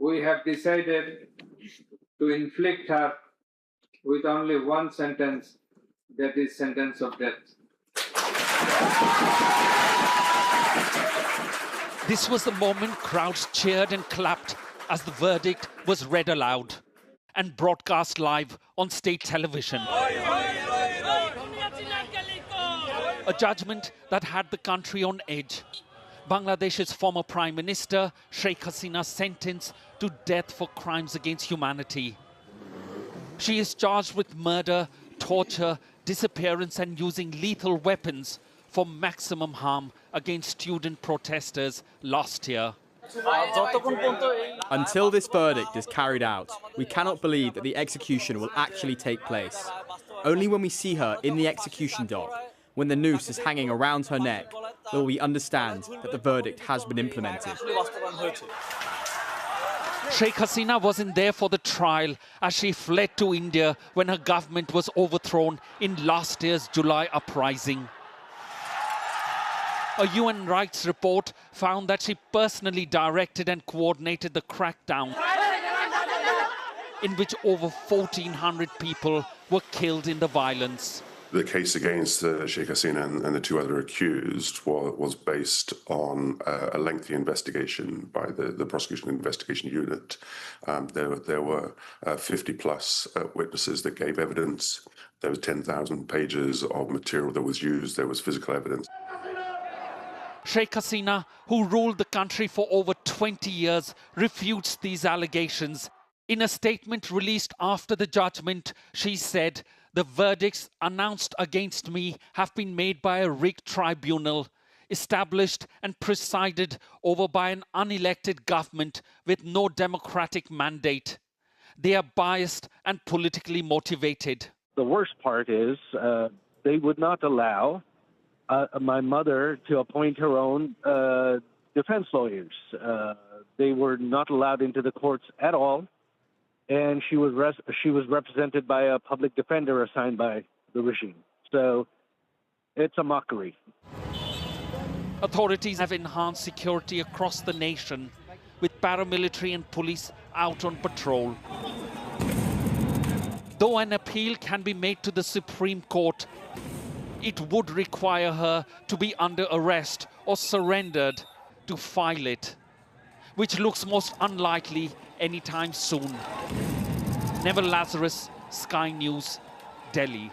we have decided to inflict her with only one sentence, that is sentence of death. This was the moment crowds cheered and clapped as the verdict was read aloud and broadcast live on state television. A judgment that had the country on edge. Bangladesh's former Prime Minister, Sheikh Hasina, sentenced to death for crimes against humanity. She is charged with murder, torture, disappearance and using lethal weapons for maximum harm against student protesters last year. Until this verdict is carried out, we cannot believe that the execution will actually take place. Only when we see her in the execution dock, when the noose is hanging around her neck, will we understand that the verdict has been implemented. Sheikh Hasina wasn't there for the trial as she fled to India when her government was overthrown in last year's July uprising. A UN rights report found that she personally directed and coordinated the crackdown, in which over 1,400 people were killed in the violence. The case against Sheikh Hasina and the two other accused was based on a lengthy investigation by the Prosecution Investigation Unit. There were 50-plus witnesses that gave evidence. There was 10,000 pages of material that was used. There was physical evidence. Sheikh Hasina, who ruled the country for over 20 years, refutes these allegations. In a statement released after the judgment, she said, "The verdicts announced against me have been made by a rigged tribunal, established and presided over by an unelected government with no democratic mandate. They are biased and politically motivated." The worst part is they would not allow my mother to appoint her own defense lawyers. They were not allowed into the courts at all. And she was represented by a public defender assigned by the regime. So it's a mockery. Authorities have enhanced security across the nation, with paramilitary and police out on patrol. Though an appeal can be made to the Supreme Court, it would require her to be under arrest or surrendered to file it, which looks most unlikely anytime soon. Neville Lazarus, Sky News, Delhi.